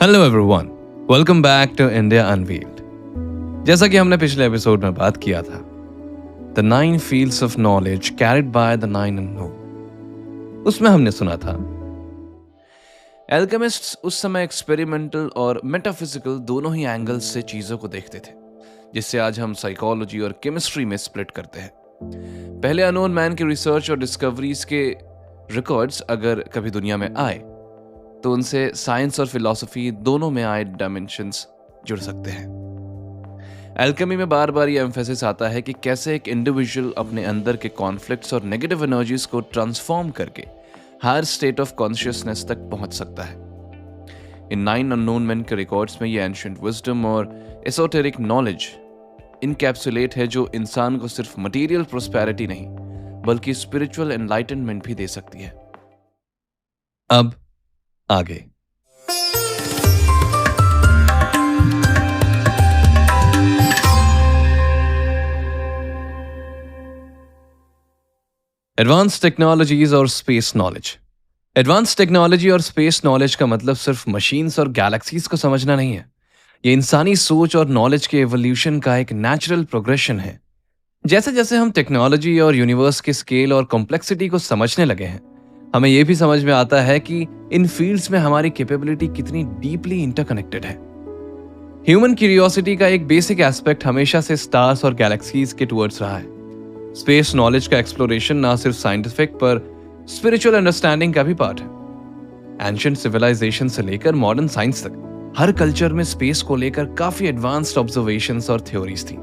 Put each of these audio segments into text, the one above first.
Hello everyone, welcome back to India unveiled. जैसा कि हमने पिछले एपिसोड में बात किया था, the 9 fields of knowledge carried by the 9 unknown, उसमें हमने सुना था एल्केमिस्ट्स उस समय एक्सपेरिमेंटल और मेटाफिजिकल दोनों ही एंगल्स से चीजों को देखते थे, जिससे आज हम साइकोलॉजी और केमिस्ट्री में स्प्लिट करते हैं। पहले अननोन मैन की रिसर्च और डिस्कवरीज के रिकॉर्ड्स अगर कभी दुनिया में आए तो उनसे साइंस और फिलॉसफी दोनों में आए डायमेंशंस जुड़ सकते हैं। एल्केमी में बार बार ये एम्फेसिस आता है कि कैसे एक इंडिविजुअल अपने अंदर के कॉन्फ्लिक्ट्स और नेगेटिव एनर्जीज को ट्रांसफॉर्म करके हायर स्टेट ऑफ कॉन्शियसनेस तक पहुंच सकता है। इन 9 अननोन मैन के रिकॉर्ड्स में ये एंशिएंट विजडम और एसोटेरिक नॉलेज इनकैप्सुलेट है, जो इंसान को सिर्फ मटेरियल प्रोस्पेरिटी नहीं बल्कि स्पिरिचुअल एनलाइटनमेंट भी दे सकती है। अब आगे एडवांस टेक्नोलॉजीज और स्पेस नॉलेज। एडवांस टेक्नोलॉजी और स्पेस नॉलेज का मतलब सिर्फ मशीन्स और गैलेक्सीज को समझना नहीं है। ये इंसानी सोच और नॉलेज के एवोल्यूशन का एक नेचुरल प्रोग्रेशन है। जैसे जैसे हम टेक्नोलॉजी और यूनिवर्स के स्केल और कॉम्प्लेक्सिटी को समझने लगे हैं, हमें यह भी समझ में आता है कि इन फील्ड्स में हमारी कैपेबिलिटी कितनी डीपली इंटरकनेक्टेड है। ह्यूमन क्यूरियोसिटी का एक बेसिक एस्पेक्ट हमेशा से स्टार्स और गैलेक्सीज के टुवर्ड्स रहा है। स्पेस नॉलेज का एक्सप्लोरेशन ना सिर्फ साइंटिफिक पर स्पिरिचुअल अंडरस्टैंडिंग का भी पार्ट है। एंशिएंट सिविलाइजेशन से लेकर मॉडर्न साइंस तक हर कल्चर में स्पेस को लेकर काफी एडवांस्ड ऑब्जर्वेशंस और थ्योरीज थी,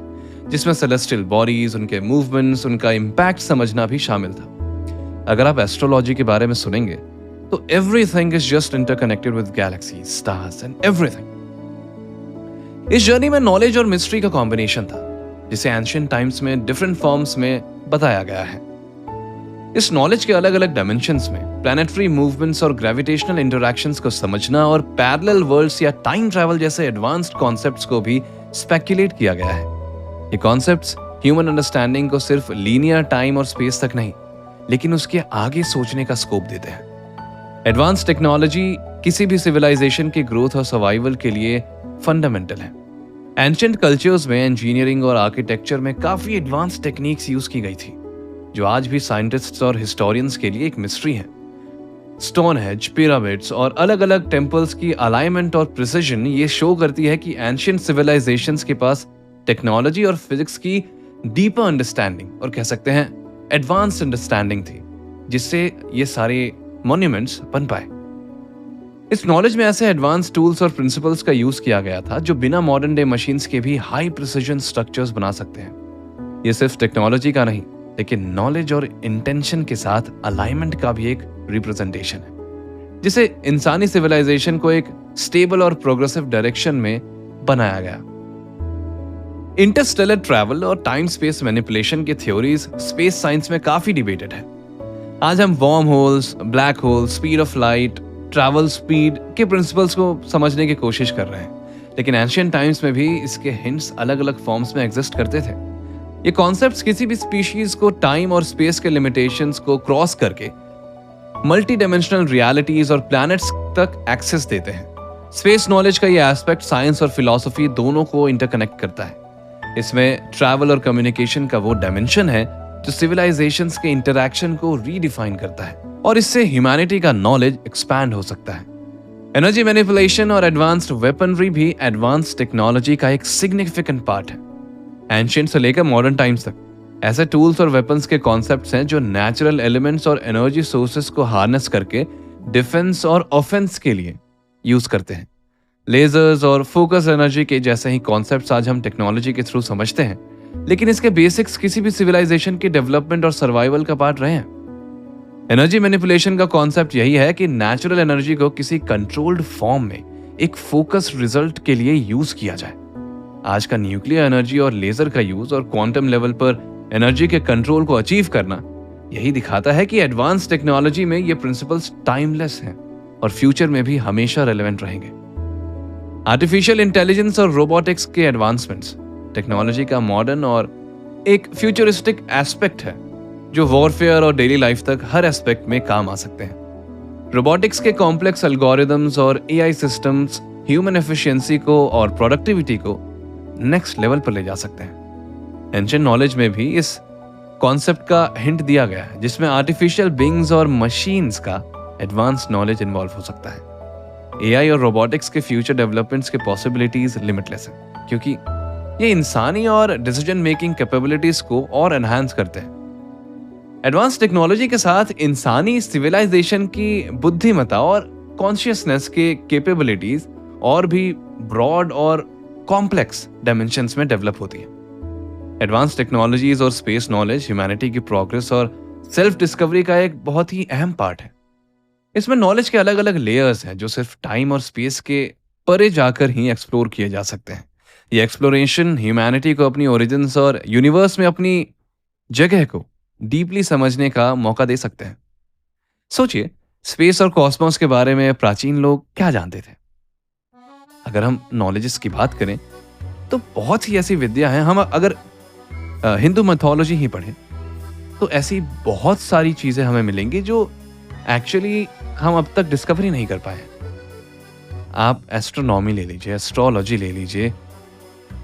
जिसमें सेलेस्टियल बॉडीज, उनके मूवमेंट्स, उनका इम्पैक्ट समझना भी शामिल था। अगर आप एस्ट्रोलॉजी के बारे में सुनेंगे तो everything is just interconnected with galaxies, stars and everything. इस जर्नी में नॉलेज और मिस्ट्री का कॉम्बिनेशन था, जिसे एंशिएंट टाइम्स में डिफरेंट फॉर्म्स में बताया गया है। इस नॉलेज के अलग अलग डायमेंशंस में प्लैनेटरी मूवमेंट्स और ग्रेविटेशनल इंटरैक्शंस को समझना और पैरेलल वर्ल्ड्स या टाइम ट्रैवल जैसे एडवांस्ड कॉन्सेप्ट्स को भी स्पेक्युलेट किया गया है। ये कॉन्सेप्ट्स ह्यूमन अंडरस्टैंडिंग को सिर्फ लीनियर टाइम और स्पेस तक नहीं, लेकिन उसके आगे सोचने का स्कोप देते हैं। एडवांस टेक्नोलॉजी किसी भी सिविलाइजेशन की ग्रोथ और सर्वाइवल के लिए फंडामेंटल है। एंशिएंट कल्चर्स में इंजीनियरिंग और आर्किटेक्चर में काफी एडवांस टेक्निक्स यूज की गई थी, जो आज भी साइंटिस्ट्स और हिस्टोरियंस के लिए एक मिस्ट्री है। स्टोनहेंज, पिरामिड्स और अलग अलग टेम्पल्स की अलाइनमेंट और प्रिसिजन ये शो करती है कि एंशिएंट सिविलाइजेशंस के पास टेक्नोलॉजी और फिजिक्स की डीपर अंडरस्टैंडिंग और कह सकते हैं एडवांस अंडरस्टैंडिंग थी, जिससे ये सारे मॉन्यूमेंट्स बन पाए। इस नॉलेज में ऐसे एडवांस टूल्स और प्रिंसिपल्स का यूज किया गया था जो बिना मॉडर्न डे मशीन्स के भी हाई प्रिसिजन स्ट्रक्चर्स बना सकते हैं। ये सिर्फ टेक्नोलॉजी का नहीं, लेकिन नॉलेज और इंटेंशन के साथ अलाइनमेंट का भी एक रिप्रेजेंटेशन है, जिसे इंसानी सिविलाइजेशन को एक स्टेबल और प्रोग्रेसिव डायरेक्शन में बनाया गया। इंटरस्टेलर ट्रैवल और टाइम स्पेस मैनिपुलेशन की थ्योरीज स्पेस साइंस में काफी डिबेटेड है। आज हम warm holes, black holes, speed of light, travel speed के प्रिंसिपल्स को समझने की कोशिश कर रहे हैं, लेकिन एंशिएंट टाइम्स में भी इसके हिंट्स अलग अलग फॉर्म्स में एग्जिस्ट करते थे। ये कॉन्सेप्ट्स किसी भी स्पीशीज को टाइम और स्पेस के लिमिटेशंस को क्रॉस करके मल्टी डायमेंशनल रियलिटीज और प्लैनेट्स तक एक्सेस देते हैं। स्पेस नॉलेज का ये एस्पेक्ट साइंस और फिलॉसफी दोनों को इंटरकनेक्ट करता है। इसमें ट्रैवल और कम्युनिकेशन का वो डायमेंशन है जो सिविलाइजेशंस के इंटरैक्शन को रीडिफाइन करता है, और इससे ह्यूमैनिटी का नॉलेज एक्सपैंड हो सकता है। एनर्जी मैनिपुलेशन और एडवांस्ड वेपनरी भी एडवांस्ड टेक्नोलॉजी का एक सिग्निफिकेंट पार्ट है। एंशिएंट से लेकर मॉडर्न टाइम्स तक ऐसे टूल्स और वेपन्स के कॉन्सेप्ट्स हैं जो नेचुरल एलिमेंट्स और एनर्जी सोर्सेस को हार्नेस करके डिफेंस और ऑफेंस के लिए यूज करते हैं। लेजर्स और फोकस एनर्जी के जैसे ही कॉन्सेप्ट्स आज हम टेक्नोलॉजी के थ्रू समझते हैं, लेकिन इसके बेसिक्स किसी भी सिविलाइजेशन के डेवलपमेंट और सर्वाइवल का पार्ट रहे हैं। एनर्जी मैनिपुलेशन का कॉन्सेप्ट यही है कि नेचुरल एनर्जी को किसी कंट्रोल्ड फॉर्म में एक फोकस रिजल्ट के लिए यूज किया जाए। आज का न्यूक्लियर एनर्जी और लेजर का यूज और क्वांटम लेवल पर एनर्जी के कंट्रोल को अचीव करना यही दिखाता है कि एडवांस टेक्नोलॉजी में ये प्रिंसिपल्स टाइमलेस हैं और फ्यूचर में भी हमेशा रेलेवेंट रहेंगे। आर्टिफिशियल इंटेलिजेंस और रोबोटिक्स के एडवांसमेंट्स टेक्नोलॉजी का मॉडर्न और एक फ्यूचरिस्टिक एस्पेक्ट है, जो वॉरफेयर और डेली लाइफ तक हर एस्पेक्ट में काम आ सकते हैं। रोबोटिक्स के कॉम्प्लेक्स एल्गोरिदम्स और एआई सिस्टम्स ह्यूमन एफिशिएंसी को और प्रोडक्टिविटी को नेक्स्ट लेवल पर ले जा सकते हैं। एंशिएंट नॉलेज में भी इस कॉन्सेप्ट का हिंट दिया गया है, जिसमें आर्टिफिशियल बीइंग्स और मशीन्स का एडवांस्ड नॉलेज इन्वॉल्व हो सकता है। एआई और रोबोटिक्स के फ्यूचर डेवलपमेंट्स के पॉसिबिलिटीज लिमिटलेस हैं, क्योंकि ये इंसानी और डिसीजन मेकिंग कैपेबिलिटीज को और एनहांस करते हैं। एडवांस टेक्नोलॉजी के साथ इंसानी सिविलाइजेशन की बुद्धिमत्ता और कॉन्शियसनेस के कैपेबिलिटीज और भी ब्रॉड और कॉम्प्लेक्स डायमेंशंस में डेवलप होती है। एडवांस टेक्नोलॉजीज और स्पेस नॉलेज ह्यूमैनिटी की प्रोग्रेस और सेल्फ डिस्कवरी का एक बहुत ही अहम पार्ट है। इसमें नॉलेज के अलग अलग लेयर्स हैं जो सिर्फ टाइम और स्पेस के परे जाकर ही एक्सप्लोर किए जा सकते हैं। ये एक्सप्लोरेशन ह्यूमैनिटी को अपनी ओरिजिन्स और यूनिवर्स में अपनी जगह को डीपली समझने का मौका दे सकते हैं। सोचिए, स्पेस और कॉस्मोस के बारे में प्राचीन लोग क्या जानते थे? अगर हम नॉलेजेस की बात करें तो बहुत ही ऐसी विद्या हैं। हम अगर हिंदू मैथोलॉजी ही पढ़ें तो ऐसी बहुत सारी चीजें हमें मिलेंगी जो एक्चुअली हम अब तक डिस्कवरी नहीं कर पाए। आप एस्ट्रोनॉमी ले लीजिए, एस्ट्रोलॉजी ले लीजिए,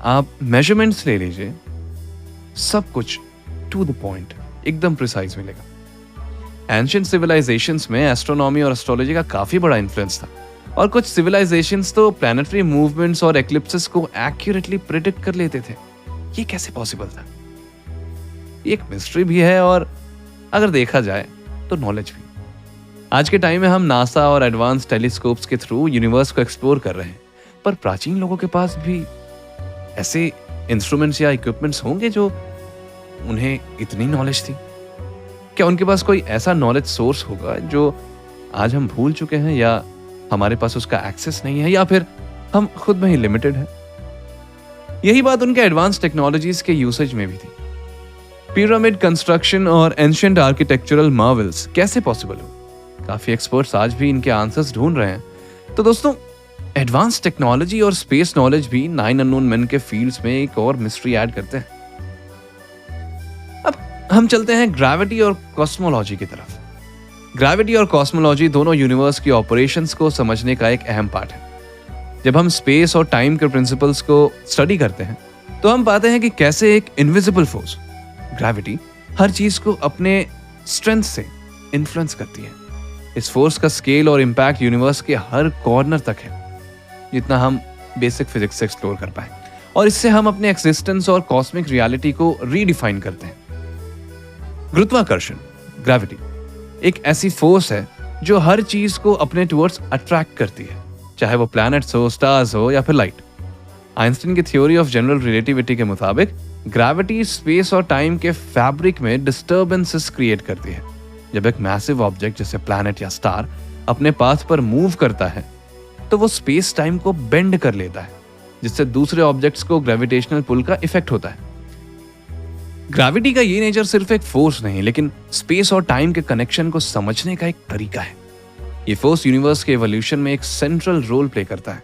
आप मेजरमेंट्स ले लीजिए, सब कुछ टू द पॉइंट एकदम प्रिसाइज मिलेगा। एंशिएंट सिविलाइजेशंस में एस्ट्रोनॉमी और एस्ट्रोलॉजी का काफी बड़ा इन्फ्लुएंस था, और कुछ सिविलाइजेशंस तो प्लैनेटरी मूवमेंट्स और एक्लिप्सेस को एक्यूरेटली प्रिडिक्ट कर लेते थे। ये कैसे पॉसिबल था? ये एक मिस्ट्री भी है, और अगर देखा जाए तो नॉलेज भी। आज के टाइम में हम नासा और एडवांस टेलीस्कोप्स के थ्रू यूनिवर्स को एक्सप्लोर कर रहे हैं, पर प्राचीन लोगों के पास भी ऐसे इंस्ट्रूमेंट्स या इक्विपमेंट्स होंगे जो उन्हें इतनी नॉलेज थी। क्या उनके पास कोई ऐसा नॉलेज सोर्स होगा जो आज हम भूल चुके हैं, या हमारे पास उसका एक्सेस नहीं है, या फिर हम खुद में ही लिमिटेड है? यही बात उनके एडवांस टेक्नोलॉजीज के यूसेज में भी थी। पिरामिड कंस्ट्रक्शन और एंशिएंट आर्किटेक्चरल मार्वल्स कैसे पॉसिबल हो? काफी एक्सपर्ट्स आज भी इनके आंसर्स ढूंढ रहे हैं। तो दोस्तों, एडवांस टेक्नोलॉजी और स्पेस नॉलेज भी 9 अननोन मेन के फील्ड्स में एक और मिस्ट्री ऐड करते हैं। अब हम चलते हैं ग्रेविटी और कॉस्मोलॉजी की तरफ। ग्रेविटी और कॉस्मोलॉजी दोनों यूनिवर्स की ऑपरेशंस को समझने का एक अहम पार्ट है। जब हम स्पेस और टाइम के प्रिंसिपल्स को स्टडी करते हैं तो हम पाते हैं कि कैसे एक इनविजिबल फोर्स, ग्रेविटी, हर चीज को अपने स्ट्रेंथ से इन्फ्लुएंस करती है। इस फोर्स का स्केल और इम्पैक्ट यूनिवर्स के हर कॉर्नर तक है, जितना हम बेसिक फिजिक्स से एक्सप्लोर कर पाए, और इससे हम अपने एक्सिस्टेंस और कॉस्मिक रियलिटी को रीडिफाइन करते हैं। गुरुत्वाकर्षण, ग्रेविटी, एक ऐसी फोर्स है जो हर चीज को अपने टुवर्ड्स अट्रैक्ट करती है, चाहे वो प्लैनेट्स हो, स्टार्स हो या फिर लाइट। आइंस्टीन की थ्योरी ऑफ जनरल रिलेटिविटी के मुताबिक ग्रेविटी स्पेस और टाइम के फैब्रिक में डिस्टर्बेंसेस क्रिएट करती है। जब एक मैसिव ऑब्जेक्ट जैसे प्लैनेट या स्टार अपने पाथ पर मूव करता है तो वो स्पेस टाइम को बेंड कर लेता है, जिससे दूसरे ऑब्जेक्ट्स को ग्रेविटेशनल पुल का इफेक्ट होता है। ग्रेविटी का ये नेचर सिर्फ एक फोर्स नहीं, लेकिन स्पेस और टाइम के कनेक्शन को समझने का एक तरीका है। ये फोर्स यूनिवर्स के एवोल्यूशन में एक सेंट्रल रोल प्ले करता है,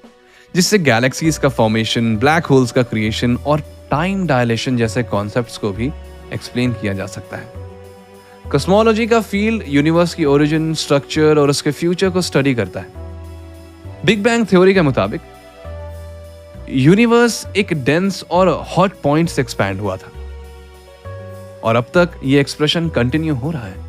जिससे गैलेक्सीज का फॉर्मेशन, ब्लैक होल्स का क्रिएशन और टाइम डायलेशन जैसे कॉन्सेप्ट्स को भी एक्सप्लेन किया जा सकता है। कॉस्मोलॉजी का फील्ड यूनिवर्स की ओरिजिन, स्ट्रक्चर और उसके फ्यूचर को स्टडी करता है। बिग बैंग थ्योरी के मुताबिक यूनिवर्स एक डेंस और हॉट पॉइंट से एक्सपैंड हुआ था, और अब तक ये एक्सप्रेशन कंटिन्यू हो रहा है।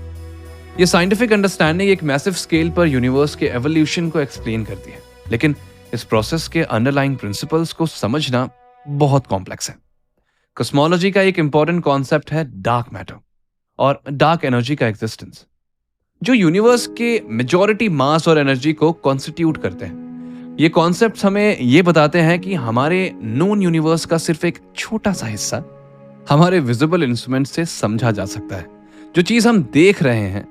ये साइंटिफिक अंडरस्टैंडिंग एक मैसिव स्केल पर यूनिवर्स के एवोल्यूशन को एक्सप्लेन करती है, लेकिन इस प्रोसेस के अंडरलाइंग प्रिंसिपल्स को समझना बहुत कॉम्प्लेक्स है। कॉस्मोलॉजी का एक इंपॉर्टेंट कॉन्सेप्ट है डार्क मैटर और डार्क एनर्जी का एग्जिस्टेंस, जो यूनिवर्स के मेजॉरिटी मास और एनर्जी को कॉन्स्टिट्यूट करते हैं। ये कॉन्सेप्ट्स हमें ये बताते हैं कि हमारे नोन यूनिवर्स का सिर्फ एक छोटा सा हिस्सा हमारे विजिबल इंस्ट्रूमेंट से समझा जा सकता है। जो चीज हम देख रहे हैं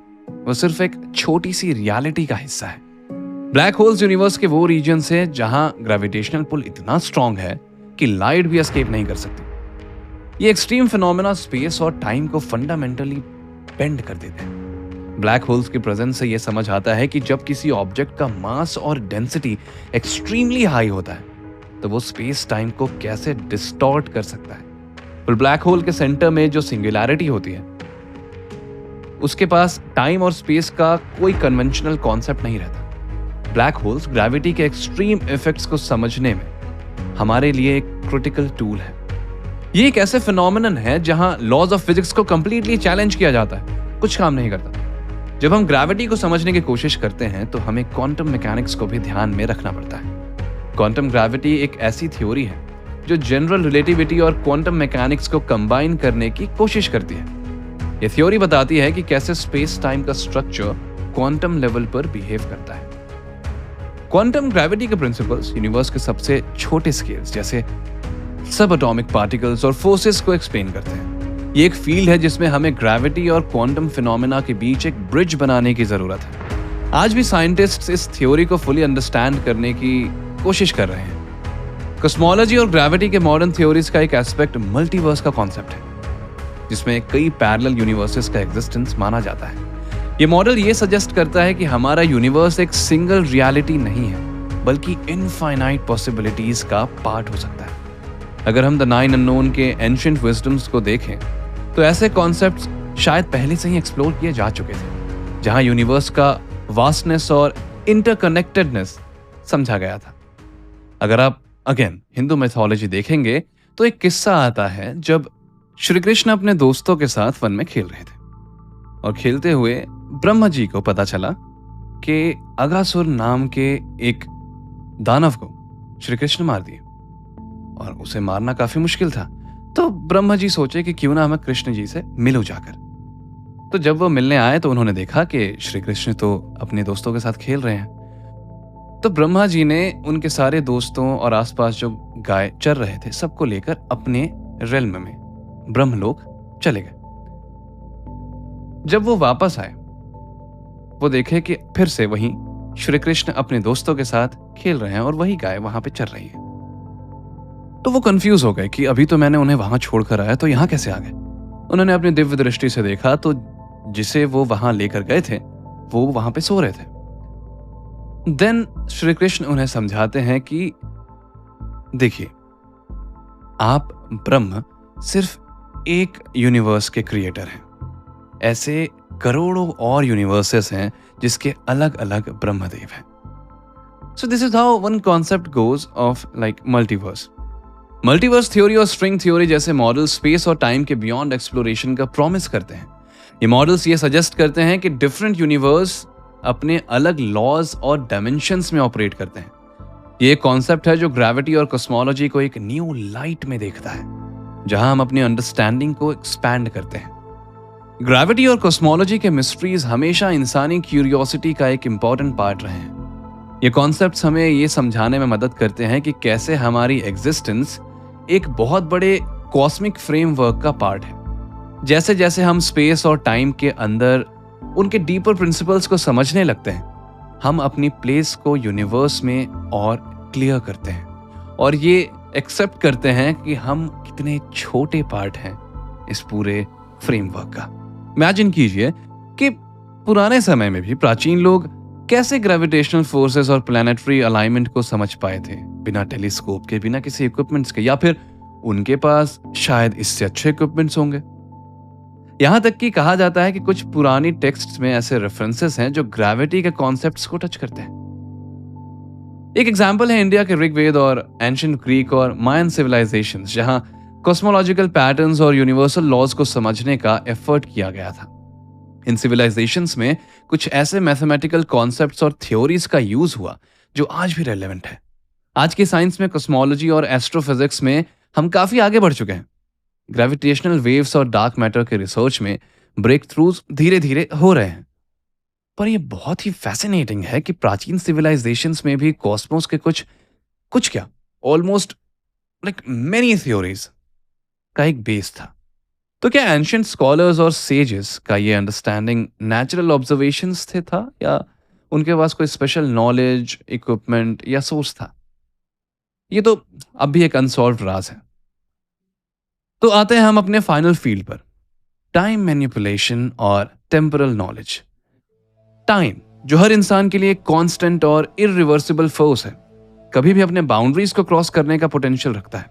वो सिर्फ एक छोटी सी रियलिटी का हिस्सा है। ब्लैक होल्स यूनिवर्स के वो रीजन है जहां ग्रेविटेशनल पुल इतना स्ट्रांग है कि लाइट भी एस्केप नहीं कर सकती। ये एक्सट्रीम फिनोमेना स्पेस और टाइम को फंडामेंटली बेंड कर देते हैं। ब्लैक होल्स की प्रेजेंस से यह समझ आता है कि जब किसी ऑब्जेक्ट का मास और डेंसिटी एक्सट्रीमली हाई होता है तो वो स्पेस टाइम को कैसे डिस्टॉर्ट कर सकता है। और ब्लैक होल के सेंटर में जो सिंगुलैरिटी होती है, उसके पास टाइम और स्पेस का कोई कन्वेंशनल कॉन्सेप्ट नहीं रहता। ब्लैक होल्स ग्रेविटी के एक्सट्रीम इफेक्ट्स को समझने में हमारे लिए एक क्रिटिकल टूल है। ये एक ऐसे फिनोमिनन है जहां लॉज ऑफ फिजिक्स को कंप्लीटली चैलेंज किया जाता है, कुछ काम नहीं करता। जब हम ग्रेविटी को समझने की कोशिश करते हैं तो हमें क्वांटम मैकेनिक्स को भी ध्यान में रखना पड़ता है। क्वांटम ग्रेविटी एक ऐसी थ्योरी है जो जनरल रिलेटिविटी और क्वांटम मैकेनिक्स को कंबाइन करने की कोशिश करती है। यह थ्योरी बताती है कि कैसे स्पेस टाइम का स्ट्रक्चर क्वांटम लेवल पर बिहेव करता है। क्वांटम ग्रेविटी के प्रिंसिपल्स यूनिवर्स के सबसे छोटे स्केल्स जैसे सब एटॉमिक पार्टिकल्स और फोर्सेस को एक्सप्लेन करते हैं। ये एक फील्ड है जिसमें हमें ग्रेविटी और क्वांटम फिनोमेना के बीच एक ब्रिज बनाने की जरूरत है। आज भी साइंटिस्ट्स इस थ्योरी को फुली अंडरस्टैंड करने की कोशिश कर रहे हैं। कॉस्मोलॉजी और ग्रेविटी के मॉडर्न थ्योरीज का एक एस्पेक्ट मल्टीवर्स का कॉन्सेप्ट है, जिसमें कई पैरेलल यूनिवर्सेस का एग्जिस्टेंस माना जाता है। ये मॉडल ये सजेस्ट करता है कि हमारा यूनिवर्स एक सिंगल रियलिटी नहीं है, बल्कि इनफाइनाइट पॉसिबिलिटीज का पार्ट हो सकता है। अगर हम द नाइन अननोन के एंशिएंट विजडम्स को देखें तो ऐसे कॉन्सेप्ट्स शायद पहले से ही एक्सप्लोर किए जा चुके थे, जहां यूनिवर्स का वास्टनेस और इंटरकनेक्टेडनेस समझा गया था। अगर आप अगेन हिंदू मैथोलॉजी देखेंगे तो एक किस्सा आता है जब श्री कृष्ण अपने दोस्तों के साथ वन में खेल रहे थे और खेलते हुए ब्रह्मा जी को पता चला कि अगासुर नाम के एक दानव को श्री कृष्ण मार दिए और उसे मारना काफी मुश्किल था। तो ब्रह्मा जी सोचे कि क्यों ना मैं कृष्ण जी से मिलूं जाकर। तो जब वो मिलने आए तो उन्होंने देखा कि श्री कृष्ण तो अपने दोस्तों के साथ खेल रहे हैं। तो ब्रह्मा जी ने उनके सारे दोस्तों और आसपास जो गाय चर रहे थे सबको लेकर अपने रेल्म में ब्रह्मलोक चले गए। जब वो वापस आए वो देखे कि फिर से वहीं श्री कृष्ण अपने दोस्तों के साथ खेल रहे हैं और वही गाय वहां पे चर रही है। तो वो कंफ्यूज हो गए कि अभी तो मैंने उन्हें वहां छोड़कर आया, तो यहां कैसे आ गए। उन्होंने अपनी दिव्य दृष्टि से देखा तो जिसे वो वहां लेकर गए थे वो वहां पे सो रहे थे। देन श्री कृष्ण उन्हें समझाते हैं कि देखिए, आप ब्रह्म सिर्फ एक यूनिवर्स के क्रिएटर हैं। ऐसे करोड़ों और यूनिवर्सेस हैं जिसके अलग अलग ब्रह्मदेव हैं। So this is how one concept goes off like multiverse. Multiverse theory और स्ट्रिंग थ्योरी जैसे मॉडल स्पेस और टाइम के बियॉन्ड एक्सप्लोरेशन का प्रॉमिस करते हैं। ये मॉडल्स ये सजेस्ट करते हैं कि डिफरेंट यूनिवर्स अपने अलग लॉज और डायमेंशंस में ऑपरेट करते हैं। ये कॉन्सेप्ट है जो ग्रेविटी और कॉस्मोलॉजी को एक न्यू लाइट में देखता है, जहां हम अपनी अंडरस्टैंडिंग को एक्सपैंड करते हैं। ग्रेविटी और कॉस्मोलॉजी के मिस्ट्रीज हमेशा इंसानी क्यूरियोसिटी का एक इंपॉर्टेंट पार्ट रहे हैं। ये कॉन्सेप्ट्स हमें ये समझाने में मदद करते हैं कि कैसे हमारी एग्जिस्टेंस एक बहुत बड़े कॉस्मिक फ्रेमवर्क का पार्ट है। जैसे जैसे हम स्पेस और टाइम के अंदर उनके डीपर प्रिंसिपल्स को समझने लगते हैं, हम अपनी प्लेस को यूनिवर्स में और क्लियर करते हैं और ये एक्सेप्ट करते हैं कि हम कितने छोटे पार्ट हैं इस पूरे फ्रेमवर्क का। इमेजिन कीजिए कि पुराने समय में भी प्राचीन लोग कैसे ग्रेविटेशनल फोर्सेस और प्लैनेटरी अलाइनमेंट को समझ पाए थे, बिना टेलीस्कोप के, बिना किसी इक्विपमेंट्स के, या फिर उनके पास शायद इससे अच्छे इक्विपमेंट्स होंगे। यहां तक कि कहा जाता है कि कुछ पुरानी टेक्स्ट्स में ऐसे रेफरेंसेस हैं जो ग्रेविटी के कॉन्सेप्ट्स को टच करते हैं। एक एग्जांपल है इंडिया के ऋग्वेद और एंशिएंट ग्रीक और मायन सिविलाइजेशंस, जहां कॉस्मोलॉजिकल पैटर्न्स और यूनिवर्सल लॉज को समझने का एफर्ट किया गया था। इन सिविलाइजेशंस में कुछ ऐसे मैथमेटिकल कॉन्सेप्ट्स और थ्योरीज का यूज हुआ जो आज भी रेलेवेंट है। आज की साइंस में कॉस्मोलॉजी और एस्ट्रोफिजिक्स में हम काफी आगे बढ़ चुके हैं। ग्रेविटेशनल वेव्स और डार्क मैटर के रिसर्च में ब्रेक थ्रूज धीरे धीरे हो रहे हैं। पर यह बहुत ही फैसिनेटिंग है कि प्राचीन सिविलाइजेशंस में भी कॉस्मोस के कुछ क्या ऑलमोस्ट लाइक मेनी थ्योरीज का एक बेस था। तो क्या एंशिएंट स्कॉलर्स और सेजेस का ये अंडरस्टैंडिंग नेचुरल ऑब्जर्वेशंस थे था, या उनके पास कोई स्पेशल नॉलेज, इक्विपमेंट या सोर्स था? ये तो अब भी एक अनसॉल्व्ड राज है। तो आते हैं हम अपने फाइनल फील्ड पर, टाइम मैनिपुलेशन और टेम्पोरल नॉलेज। टाइम, जो हर इंसान के लिए एक कांस्टेंट और इररिवर्सिबल फोर्स है, कभी भी अपने बाउंड्रीज को क्रॉस करने का पोटेंशियल रखता है।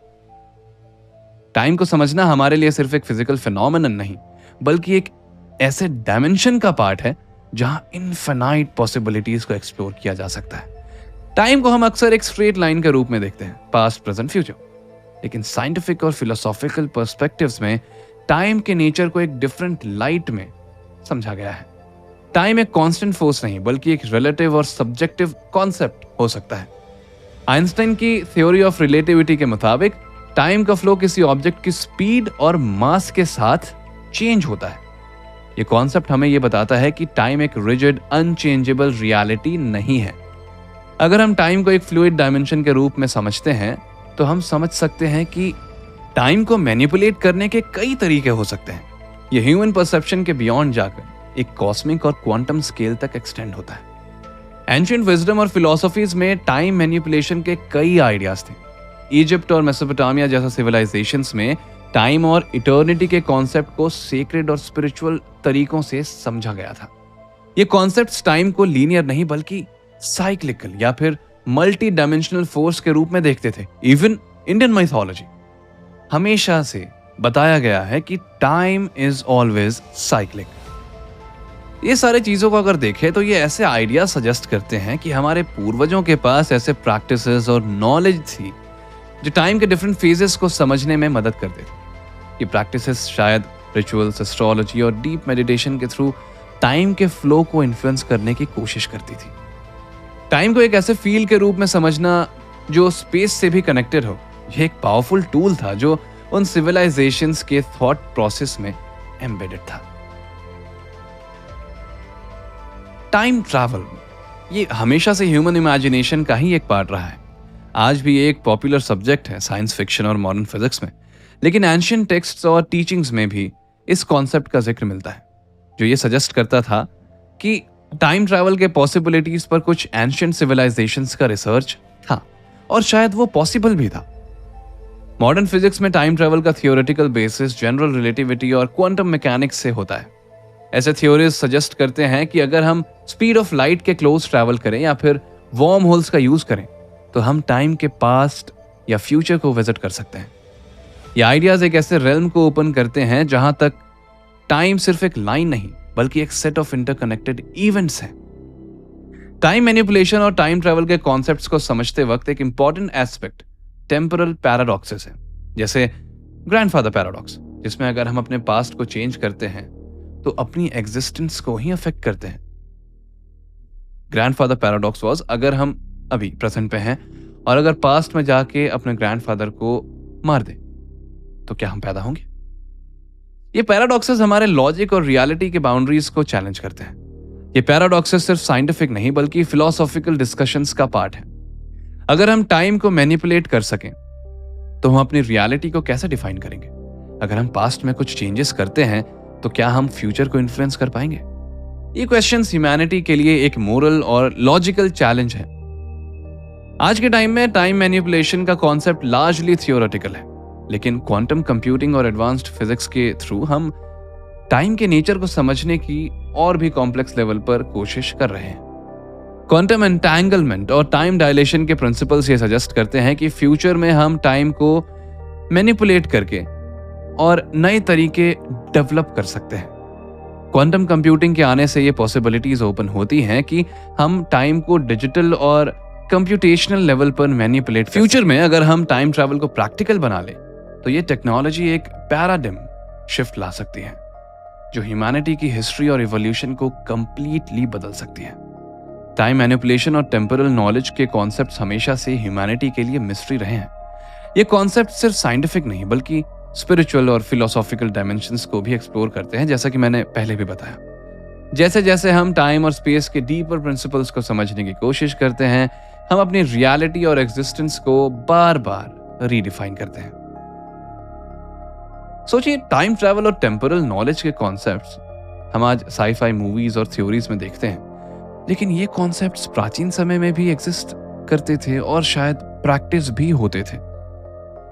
टाइम को समझना हमारे लिए सिर्फ एक फिजिकल फिनोमेनन नहीं, बल्कि एक ऐसे डायमेंशन का पार्ट है जहां इनफिनाइट पॉसिबिलिटीज को एक्सप्लोर किया जा सकता है। टाइम को हम अक्सर एक स्ट्रेट लाइन के रूप में देखते हैं, पास्ट, प्रेजेंट, फ्यूचर। लेकिन साइंटिफिक और फिलोसॉफिकल पर्सपेक्टिव्स में टाइम के नेचर को एक डिफरेंट लाइट में समझा गया है। टाइम एक कांस्टेंट फोर्स नहीं बल्कि एक रिलेटिव और सब्जेक्टिव कॉन्सेप्ट हो सकता है। आइंस्टाइन की थ्योरी ऑफ रिलेटिविटी के मुताबिक टाइम का फ्लो किसी ऑब्जेक्ट की स्पीड और मास के साथ चेंज होता है। यह कॉन्सेप्ट हमें यह बताता है कि टाइम एक रिजिड, अनचेंजेबल रियलिटी नहीं है। अगर हम टाइम को एक फ्लूइड डायमेंशन के रूप में समझते हैं तो हम समझ सकते हैं कि टाइम को मैनिपुलेट करने के कई तरीके हो सकते हैं। यह ह्यूमन परसेप्शन के बियॉन्ड जाकर एक कॉस्मिक और क्वांटम स्केल तक एक्सटेंड होता है। एंशिएंट विजडम और फिलॉसफीज में टाइम मैनिपुलेशन के कई आइडियाज थे। इजिप्ट और मेसोपोटामिया जैसा सिविलाइजेशंस में टाइम और इटर्निटी के कॉन्सेप्ट को सेक्रेड और स्पिरिचुअल तरीकों से समझा गया था। ये कॉन्सेप्ट्स टाइम को लीनियर नहीं बल्कि साइक्लिकल या फिर मल्टी डायमेंशनल फोर्स के रूप में देखते थे। इवन इंडियन माइथोलॉजी हमेशा से बताया गया है कि टाइम इज ऑलवेज साइक्लिक। ये सारे चीजों को अगर देखें तो ये ऐसे आइडिया सजेस्ट करते हैं कि हमारे पूर्वजों के पास ऐसे प्रैक्टिसेस और नॉलेज थी जो टाइम के डिफरेंट फेजेस को समझने में मदद करते थे। ये प्रैक्टिसेस शायद रिचुअल्स, एस्ट्रोलॉजी और डीप मेडिटेशन के थ्रू टाइम के फ्लो को इन्फ्लुएंस करने की कोशिश करती थी। टाइम को एक ऐसे फील के रूप में समझना जो स्पेस से भी कनेक्टेड हो, यह एक पावरफुल टूल था जो उन सिविलाइजेशंस के थॉट प्रोसेस में एम्बेडेड था। टाइम ट्रैवल ये हमेशा से ह्यूमन इमेजिनेशन का ही एक पार्ट रहा है। आज भी ये एक पॉपुलर सब्जेक्ट है साइंस फिक्शन और मॉडर्न फिजिक्स में। लेकिन एंशिएंट टेक्स्ट्स और टीचिंग्स में भी इस कॉन्सेप्ट का जिक्र मिलता है जो ये सजेस्ट करता था कि टाइम ट्रैवल के पॉसिबिलिटीज पर कुछ एंशिएंट सिविलाइजेशंस का रिसर्च था और शायद वो पॉसिबल भी था। मॉडर्न फिजिक्स में टाइम ट्रैवल का थियोरेटिकल बेसिस जनरल रिलेटिविटी और क्वांटम मैकेनिक्स से होता है। ऐसे थ्योरीज सजेस्ट करते हैं कि अगर हम स्पीड ऑफ लाइट के क्लोज ट्रैवल करें या फिर वॉर्म होल्स का यूज करें तो हम टाइम के पास्ट या फ्यूचर को विजिट कर सकते हैं। ये आइडियाज एक ऐसे रेल्म को ओपन करते हैं जहां तक टाइम सिर्फ एक लाइन नहीं बल्कि एक सेट ऑफ इंटरकनेक्टेड इवेंट्स हैं। टाइम मैनिपुलेशन और टाइम ट्रैवल के कॉन्सेप्ट्स को समझते वक्त एक इंपॉर्टेंट एस्पेक्ट टेम्पोरल पैराडॉक्सेस है, जैसे ग्रैंडफादर पैराडॉक्स, जिसमें अगर हम अपने पास्ट को चेंज करते हैं तो अपनी एग्जिस्टेंस को ही अफेक्ट करते हैं। ग्रैंडफादर पैराडॉक्स वाज, अगर हम अभी प्रेजेंट पे हैं और अगर पास्ट में जाके अपने ग्रैंडफादर को मार दें तो क्या हम पैदा होंगे? ये पैराडॉक्सेस हमारे लॉजिक और रियलिटी के बाउंड्रीज को चैलेंज करते हैं। ये पैराडॉक्सेस सिर्फ साइंटिफिक नहीं बल्कि फिलोसॉफिकल डिस्कशंस का पार्ट है। अगर हम टाइम को मैनिपुलेट कर सकें तो हम अपनी रियलिटी को कैसे डिफाइन करेंगे? अगर हम पास्ट में कुछ चेंजेस करते हैं तो क्या हम फ्यूचर को इन्फ्लुएंस कर पाएंगे? ये क्वेश्चंस ह्यूमैनिटी के लिए एक मोरल और लॉजिकल चैलेंज है। आज के टाइम में टाइम मैनिपुलेशन का कॉन्सेप्ट लार्जली थियोरेटिकल है, लेकिन क्वांटम कंप्यूटिंग और एडवांस्ड फिजिक्स के थ्रू हम टाइम के नेचर को समझने की और भी कॉम्प्लेक्स लेवल पर कोशिश कर रहे हैं। क्वांटम एंटैंगलमेंट और टाइम डायलेशन के प्रिंसिपल्स ये सजेस्ट करते हैं कि फ्यूचर में हम टाइम को मैनिपुलेट करके और नए तरीके डेवलप कर सकते हैं। क्वांटम कंप्यूटिंग के आने से ये पॉसिबिलिटीज ओपन होती हैं कि हम टाइम को डिजिटल और कंप्यूटेशनल लेवल पर मैनिपुलेट। फ्यूचर में अगर हम टाइम ट्रैवल को प्रैक्टिकल बना ले तो ये टेक्नोलॉजी एक पैराडिम शिफ्ट ला सकती है जो ह्यूमैनिटी की हिस्ट्री और इवोल्यूशन को कंप्लीटली बदल सकती है। टाइम मैनिपुलेशन और टेम्पोरल नॉलेज के कॉन्सेप्ट्स हमेशा से ह्यूमैनिटी के लिए मिस्ट्री रहे हैं। ये कॉन्सेप्ट सिर्फ साइंटिफिक नहीं बल्कि स्पिरिचुअल और फिलोसॉफिकल डायमेंशंस को भी एक्सप्लोर करते हैं, जैसा कि मैंने पहले भी बताया। जैसे जैसे हम टाइम और स्पेस के डीपर प्रिंसिपल्स को समझने की कोशिश करते हैं, हम अपनी रियलिटी और एग्जिस्टेंस को बार बार रीडिफाइन करते हैं। सोचिए, टाइम ट्रैवल और टेम्पोरल नॉलेज के कॉन्सेप्ट्स हम आज साई-फाई मूवीज और थ्योरीज में देखते हैं, लेकिन ये कॉन्सेप्ट्स प्राचीन समय में भी एग्जिस्ट करते थे और शायद प्रैक्टिस भी होते थे।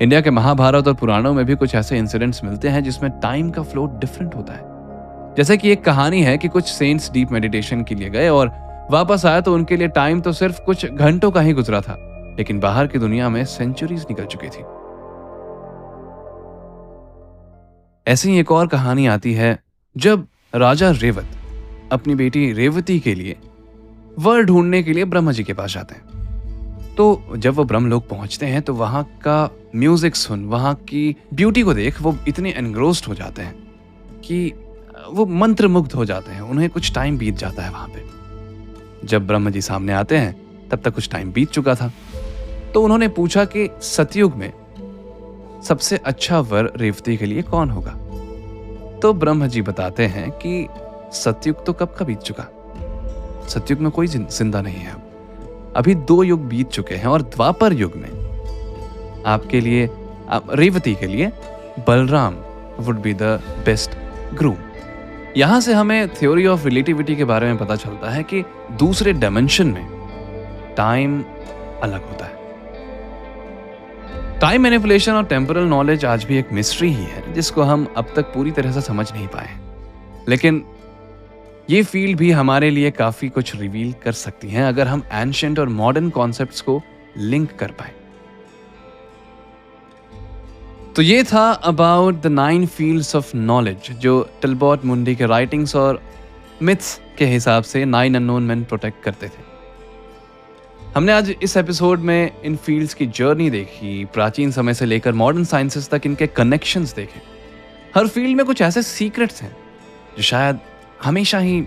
इंडिया के महाभारत और पुराणों में भी कुछ ऐसे इंसिडेंट्स मिलते हैं जिसमें टाइम का फ्लो डिफरेंट होता है। जैसे कि एक कहानी है कि कुछ सेंट्स डीप मेडिटेशन के लिए गए और वापस आया तो उनके लिए टाइम तो सिर्फ कुछ घंटों का ही गुजरा था, लेकिन बाहर की दुनिया में सेंचुरीज निकल चुकी थी। ऐसी ही एक और कहानी आती है जब राजा रेवत अपनी बेटी रेवती के लिए वर ढूंढने के लिए ब्रह्मा जी के पास जाते हैं। तो जब वो ब्रह्मलोक पहुंचते हैं तो वहां का म्यूजिक सुन, वहां की ब्यूटी को देख वो इतने एनग्रोस्ड हो जाते हैं कि वो मंत्रमुग्ध हो जाते हैं। उन्हें कुछ टाइम बीत जाता है वहां पे। जब ब्रह्मा जी सामने आते हैं तब तक कुछ टाइम बीत चुका था। तो उन्होंने पूछा कि सतयुग में सबसे अच्छा वर रेवती के लिए कौन होगा। तो ब्रह्मा जी बताते हैं कि सतयुग तो कब का बीत चुका, सतयुग में कोई जिंदा नहीं है। अभी 2 युग बीत चुके हैं और द्वापर युग में आपके लिए, रेवती के लिए Balram would be the best groom. यहां से हमें थ्योरी ऑफ रिलेटिविटी के बारे में पता चलता है कि दूसरे डायमेंशन में टाइम अलग होता है। टाइम मैनिपुलेशन और टेम्पोरल नॉलेज आज भी एक मिस्ट्री ही है जिसको हम अब तक पूरी तरह से समझ नहीं पाए। लेकिन ये फील्ड भी हमारे लिए काफी कुछ रिवील कर सकती हैं अगर हम एंशिएंट और मॉडर्न कॉन्सेप्ट्स को लिंक कर पाए। तो ये था about the 9 fields of knowledge जो टिलबॉट मुंडी के राइटिंग्स और मिथ्स के हिसाब से 9 अननोन मैन प्रोटेक्ट करते थे। हमने आज इस एपिसोड में इन फील्ड्स की जर्नी देखी, प्राचीन समय से लेकर मॉडर्न साइंसेस तक इनके कनेक्शंस देखे। हर फील्ड में कुछ ऐसे सीक्रेट्स हैं जो शायद हमेशा ही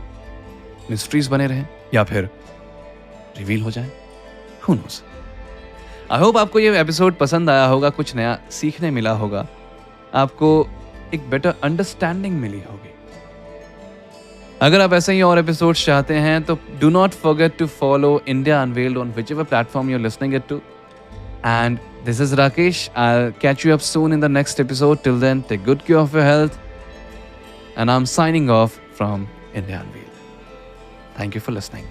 मिस्ट्रीज बने रहें या फिर रिवील हो जाएं। Who knows? आई होप आपको ये एपिसोड पसंद आया होगा, कुछ नया सीखने मिला होगा, आपको एक बेटर अंडरस्टैंडिंग मिली होगी। अगर आप ऐसे ही और एपिसोड्स चाहते हैं तो do not forget to follow India unveiled on whichever platform you're listening it to. And this is Rakesh. I'll catch you up soon in the next episode. Till then, take good care of your health. And I'm signing off from India Unveiled. Thank you for listening.